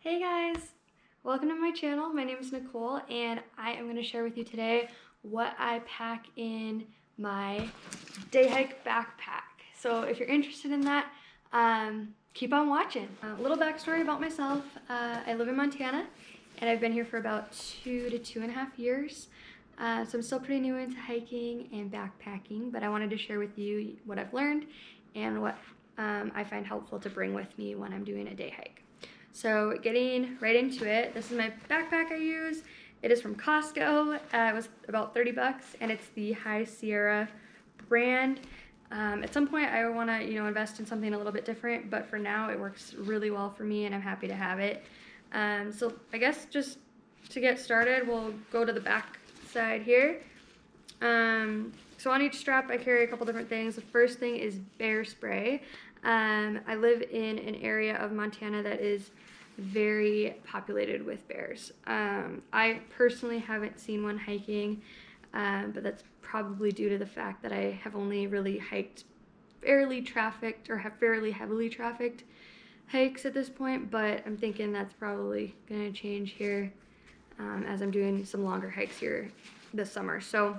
Hey guys, welcome to my channel. My name is Nicole and I am going to share with you today what I pack in my day hike backpack. So if you're interested in that, keep on watching. A little backstory about myself. I live in Montana and I've been here for about 2 to 2.5 years. So I'm still pretty new into hiking and backpacking, but I wanted to share with you what I've learned and what I find helpful to bring with me when I'm doing a day hike. So getting right into it, this is my backpack I use. It is from Costco. It was about 30 bucks and it's the High Sierra brand. At some point I want to, invest in something a little bit different, but for now it works really well for me and I'm happy to have it. So I guess just to get started, we'll go to the back side here. So on each strap I carry a couple different things. The first thing is bear spray. I live in an area of Montana that is very populated with bears. I personally haven't seen one hiking, but that's probably due to the fact that I have only really hiked fairly trafficked or have fairly heavily trafficked hikes at this point, but I'm thinking that's probably gonna change here as I'm doing some longer hikes here this summer. So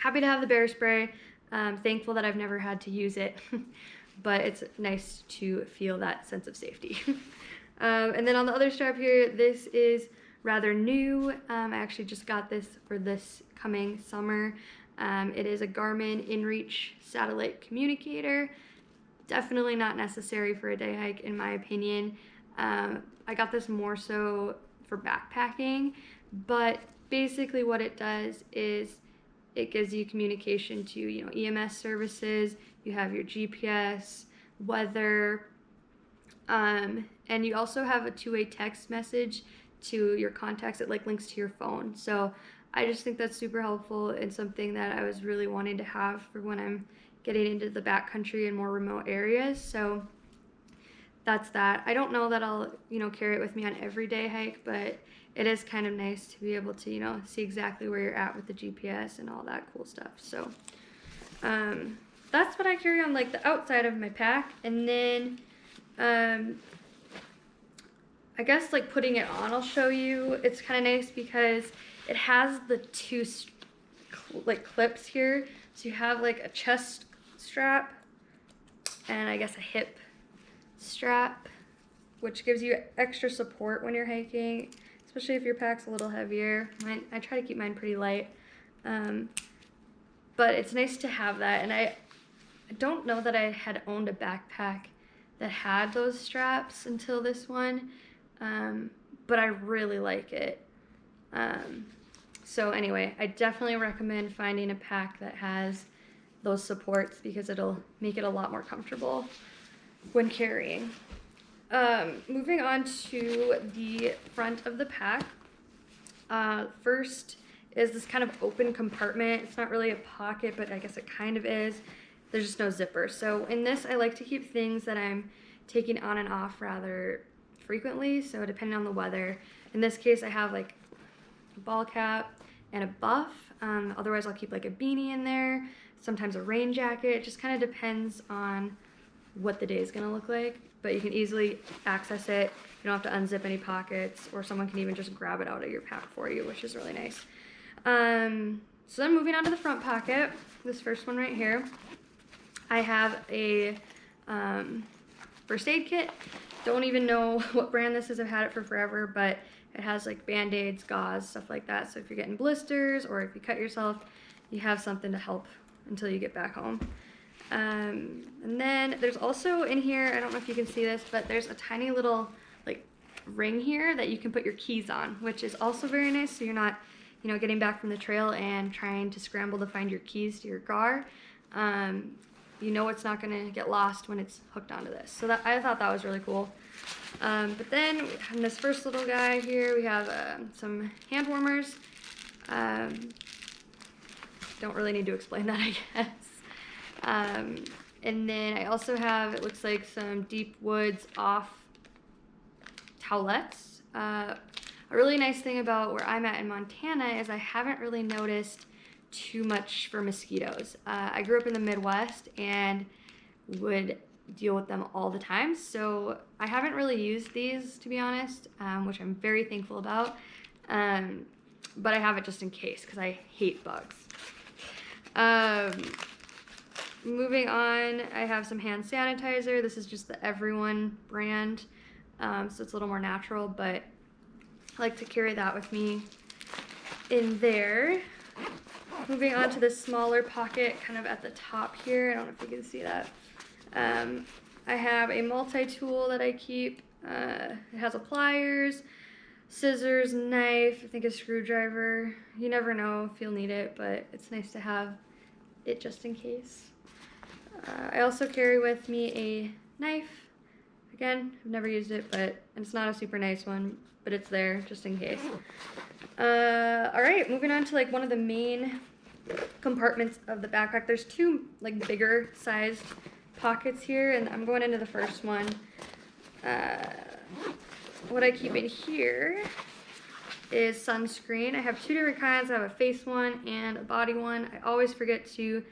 happy to have the bear spray. Thankful that I've never had to use it, but it's nice to feel that sense of safety. And then on the other strap here, this is rather new. I actually just got this for this coming summer. It is a Garmin InReach satellite communicator. Definitely not necessary for a day hike in my opinion. I got this more so for backpacking, but basically what it does is it gives you communication to, EMS services. You have your GPS, weather, and you also have a two-way text message to your contacts. It links to your phone. So I just think that's super helpful and something that I was really wanting to have for when I'm getting into the backcountry and more remote areas. So that's that. I don't know that I'll, carry it with me on every day hike, but it is kind of nice to be able to, see exactly where you're at with the GPS and all that cool stuff. So that's what I carry on the outside of my pack. And then I guess putting it on, I'll show you. It's kind of nice because it has the two clips here. So you have a chest strap and I guess a hip strap, which gives you extra support when you're hiking, especially if your pack's a little heavier. I try to keep mine pretty light, but it's nice to have that. And I don't know that I had owned a backpack that had those straps until this one, but I really like it. So anyway, I definitely recommend finding a pack that has those supports because it'll make it a lot more comfortable when carrying. Moving on to the front of the pack. First is this kind of open compartment. It's not really a pocket, but I guess it kind of is. There's just no zipper. So in this, I like to keep things that I'm taking on and off rather frequently. So depending on the weather, in this case, I have a ball cap and a buff. Otherwise, I'll keep a beanie in there. Sometimes a rain jacket. It just kind of depends on what the day is gonna look like, but you can easily access it. You don't have to unzip any pockets, or someone can even just grab it out of your pack for you, which is really nice. So then moving on to the front pocket, this first one right here, I have a first aid kit. Don't even know what brand this is. I've had it for forever, but it has Band-Aids, gauze, stuff like that. So if you're getting blisters or if you cut yourself, you have something to help until you get back home. And then there's also in here, I don't know if you can see this, but there's a tiny little ring here that you can put your keys on, which is also very nice. So you're not, getting back from the trail and trying to scramble to find your keys to your car. It's not gonna get lost when it's hooked onto this. So I thought that was really cool. But then in this first little guy here, we have some hand warmers. Don't really need to explain that, I guess. And then I also have, it looks like some Deep Woods off towelettes. A really nice thing about where I'm at in Montana is I haven't really noticed too much for mosquitoes. I grew up in the Midwest and would deal with them all the time. So I haven't really used these, to be honest, which I'm very thankful about. But I have it just in case because I hate bugs. Moving on, I have some hand sanitizer. This is just the Everyone brand, so it's a little more natural, but I like to carry that with me in there. Moving on to this smaller pocket kind of at the top here. I don't know if you can see that. I have a multi-tool that I keep. It has a pliers, scissors, knife, I think a screwdriver. You never know if you'll need it, but it's nice to have it just in case. I also carry with me a knife. Again, I've never used it, but it's not a super nice one, but it's there just in case. All right, moving on to like one of the main compartments of the backpack. There's two like bigger sized pockets here, and I'm going into the first one. What I keep in here is sunscreen. I have two different kinds. I have a face one and a body one. I always forget to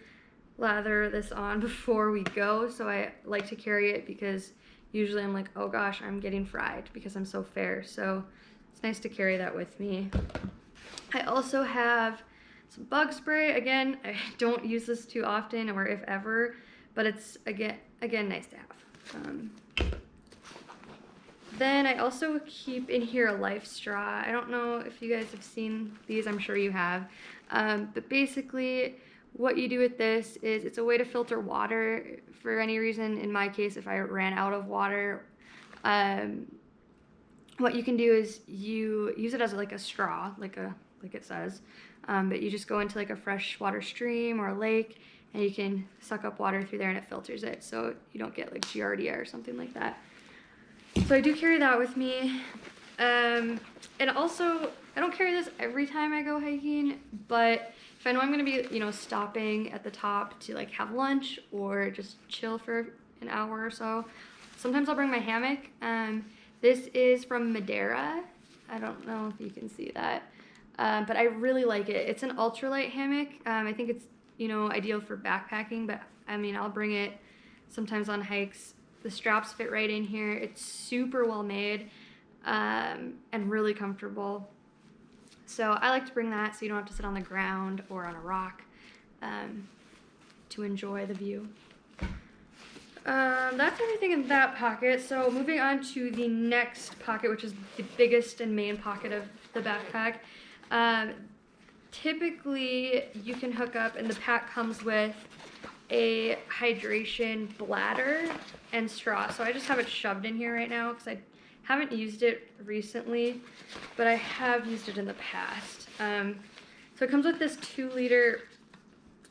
lather this on before we go, so I like to carry it because usually I'm like, oh gosh, I'm getting fried because I'm so fair. So it's nice to carry that with me. I also have some bug spray. Again, I don't use this too often or if ever, but it's again nice to have. Then I also keep in here a life straw. I don't know if you guys have seen these, I'm sure you have. But basically what you do with this is it's a way to filter water for any reason. In my case, if I ran out of water, what you can do is you use it as like a straw, like it says, but you just go into like a freshwater stream or a lake and you can suck up water through there and it filters it so you don't get like giardia or something like that. So I do carry that with me. And also, I don't carry this every time I go hiking, but if I know I'm gonna be, stopping at the top to like have lunch or just chill for an hour or so, sometimes I'll bring my hammock. This is from Madera. I don't know if you can see that, but I really like it. It's an ultralight hammock. I think it's, ideal for backpacking, but I mean, I'll bring it sometimes on hikes. The straps fit right in here. It's super well made and really comfortable. So I like to bring that so you don't have to sit on the ground or on a rock to enjoy the view. That's everything in that pocket. So moving on to the next pocket, which is the biggest and main pocket of the backpack. Typically you can hook up, and the pack comes with a hydration bladder and straw. So I just have it shoved in here right now because I haven't used it recently, but I have used it in the past. So it comes with this 2-liter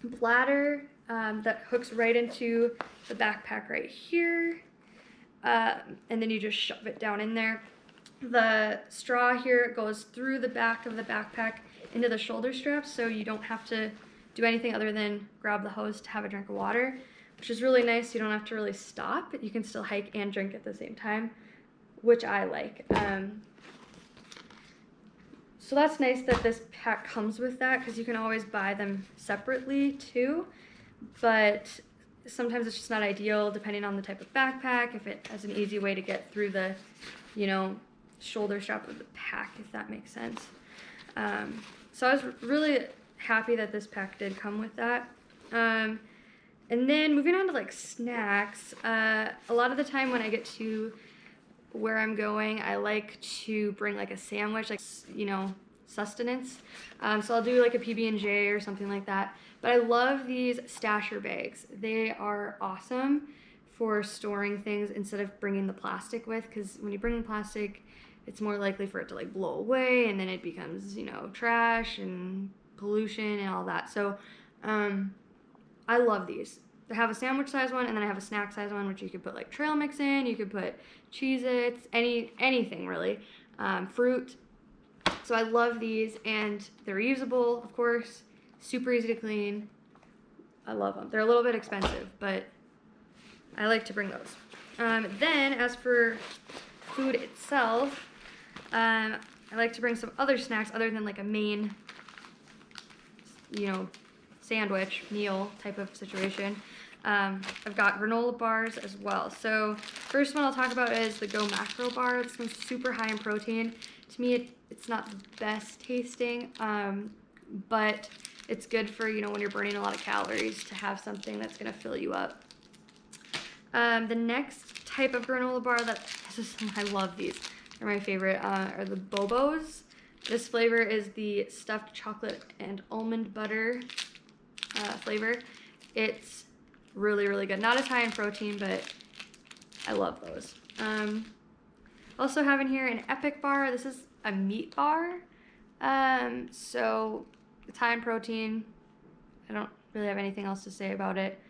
bladder that hooks right into the backpack right here, and then you just shove it down in there. The straw here goes through the back of the backpack into the shoulder straps, so you don't have to do anything other than grab the hose to have a drink of water, which is really nice. You don't have to really stop. You can still hike and drink at the same time, which I like. So that's nice that this pack comes with that, because you can always buy them separately too, but sometimes it's just not ideal depending on the type of backpack, if it has an easy way to get through the, shoulder strap of the pack, if that makes sense. So I was really happy that this pack did come with that. And then moving on to like snacks, a lot of the time when I get to where I'm going, I like to bring like a sandwich, like, sustenance. So I'll do like a PB&J or something like that. But I love these stasher bags. They are awesome for storing things instead of bringing the plastic with, because when you bring the plastic, it's more likely for it to like blow away and then it becomes, trash and pollution and all that. So I love these. I have a sandwich size one, and then I have a snack size one, which you could put like trail mix in, you could put Cheez-Its, anything really, fruit. So I love these, and they're reusable, of course, super easy to clean. I love them. They're a little bit expensive, but I like to bring those. Then as for food itself, I like to bring some other snacks other than like a main, sandwich, meal type of situation. I've got granola bars as well. So first one I'll talk about is the Go Macro bar. This one's super high in protein. To me, it's not the best tasting, but it's good for, you know, when you're burning a lot of calories to have something that's gonna fill you up. The next type of granola bar I love these. They're my favorite, are the Bobos. This flavor is the stuffed chocolate and almond butter flavor. It's really, really good. Not as high in protein, but I love those. Also have in here an Epic bar. This is a meat bar. So it's high in protein. I don't really have anything else to say about it.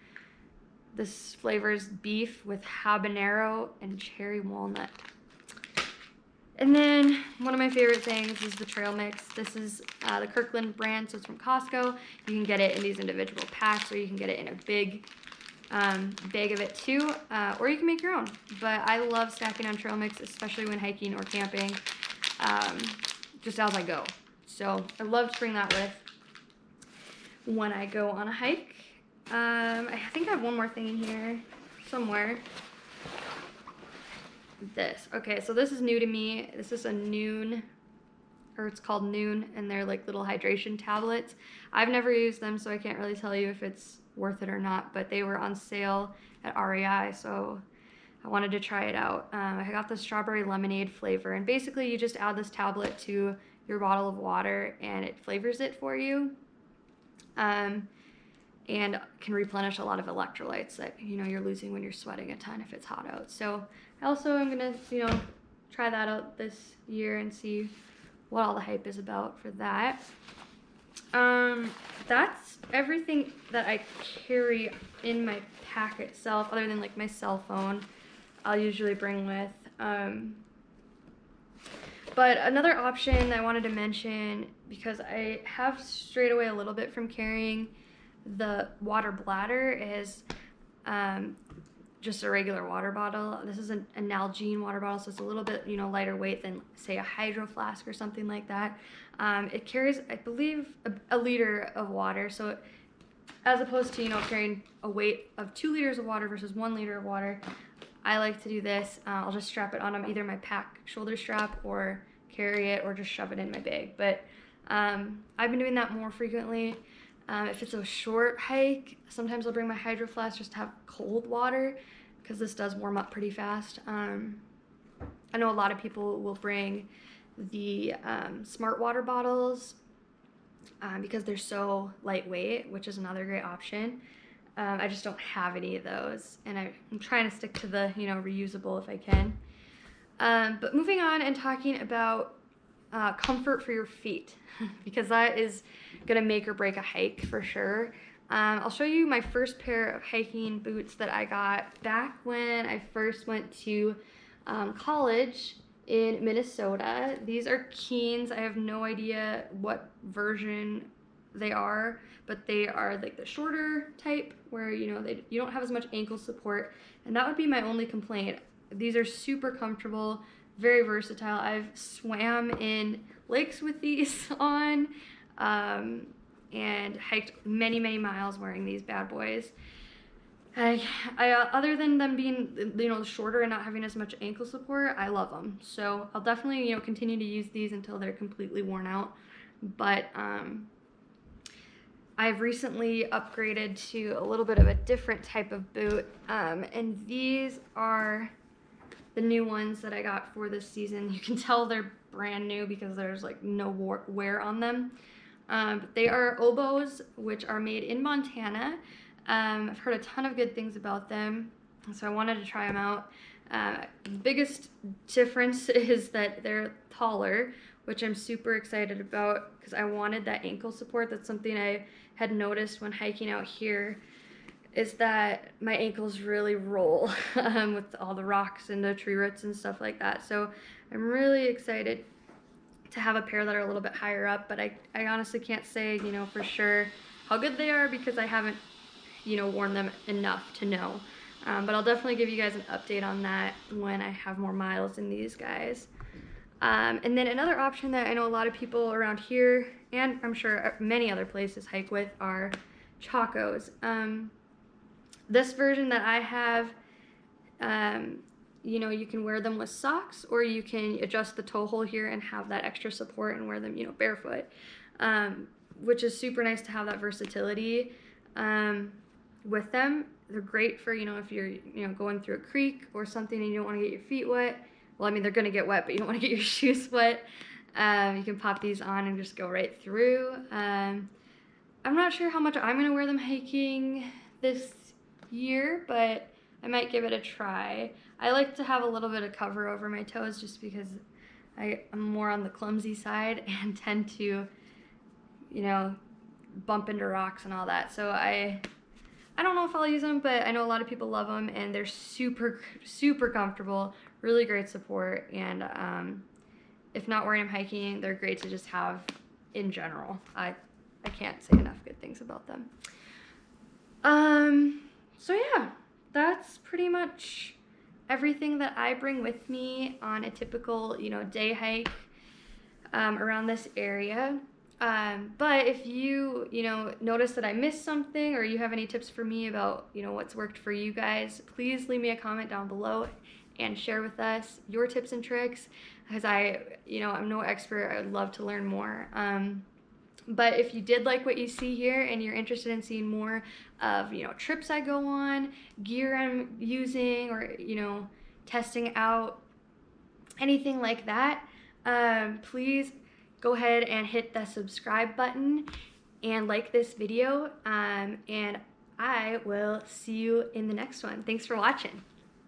This flavor is beef with habanero and cherry walnut. And then one of my favorite things is the trail mix. This is the Kirkland brand, so it's from Costco. You can get it in these individual packs, or you can get it in a big bag of it too, or you can make your own. But I love snacking on trail mix, especially when hiking or camping, just as I go. So I love to bring that with when I go on a hike. I think I have one more thing in here somewhere. This. Okay, so this is new to me. This is a Noon, or it's called Noon, and they're like little hydration tablets. I've never used them, so I can't really tell you if it's worth it or not, but they were on sale at REI, so I wanted to try it out. I got the strawberry lemonade flavor, and basically you just add this tablet to your bottle of water and it flavors it for you, and can replenish a lot of electrolytes that, you know, you're losing when you're sweating a ton if it's hot out. So I also am gonna, you know, try that out this year and see what all the hype is about for that. That's everything that I carry in my pack itself, other than like my cell phone I'll usually bring with. But another option I wanted to mention, because I have strayed away a little bit from carrying the water bladder, is just a regular water bottle. This is an Nalgene water bottle, so it's a little bit, you know, lighter weight than, say, a Hydro Flask or something like that. It carries, I believe, a liter of water. So as opposed to, you know, carrying a weight of 2 liters of water versus 1 liter of water, I like to do this. I'll just strap it on either my pack shoulder strap, or carry it, or just shove it in my bag. But I've been doing that more frequently. If it's a short hike, sometimes I'll bring my Hydro Flask just to have cold water, because this does warm up pretty fast. I know a lot of people will bring the smart water bottles because they're so lightweight, which is another great option. I just don't have any of those, and I'm trying to stick to the, you know, reusable if I can. But moving on and talking about comfort for your feet, because that is gonna make or break a hike for sure. I'll show you my first pair of hiking boots that I got back when I first went to college in Minnesota. These are Keens. I have no idea what version they are, but they are like the shorter type where, you know, you don't have as much ankle support, and that would be my only complaint. These are super comfortable, very versatile. I've swam in lakes with these on, and hiked many, many miles wearing these bad boys. I other than them being, you know, shorter and not having as much ankle support, I love them. So I'll definitely, you know, continue to use these until they're completely worn out. But I've recently upgraded to a little bit of a different type of boot, and these are the new ones that I got for this season. You can tell they're brand new because there's like no wear on them. But they are Obos, which are made in Montana. I've heard a ton of good things about them, so I wanted to try them out. The biggest difference is that they're taller, which I'm super excited about because I wanted that ankle support. That's something I had noticed when hiking out here, is that my ankles really roll with all the rocks and the tree roots and stuff like that. So I'm really excited to have a pair that are a little bit higher up, but I honestly can't say, you know, for sure how good they are because I haven't, you know, worn them enough to know. But I'll definitely give you guys an update on that when I have more miles in these guys. And then another option that I know a lot of people around here, and I'm sure many other places hike with, are Chacos. This version that I have, you know, you can wear them with socks, or you can adjust the toe hole here and have that extra support and wear them, you know, barefoot, which is super nice to have that versatility with them. They're great for, you know, if you're, you know, going through a creek or something and you don't want to get your feet wet. Well, I mean, they're going to get wet, but you don't want to get your shoes wet. You can pop these on and just go right through. I'm not sure how much I'm going to wear them hiking this year, but I might give it a try. I like to have a little bit of cover over my toes just because I'm more on the clumsy side and tend to, you know, bump into rocks and all that. So I don't know if I'll use them, but I know a lot of people love them, and they're super, super comfortable, really great support, and if not wearing them hiking, they're great to just have in general. I can't say enough good things about them. So yeah, that's pretty much everything that I bring with me on a typical, you know, day hike around this area. But if you know, notice that I missed something, or you have any tips for me about, you know, what's worked for you guys, please leave me a comment down below and share with us your tips and tricks, because I'm no expert. I would love to learn more. But if you did like what you see here and you're interested in seeing more of, you know, trips I go on, gear I'm using, or, you know, testing out, anything like that, please go ahead and hit the subscribe button and like this video, and I will see you in the next one. Thanks for watching.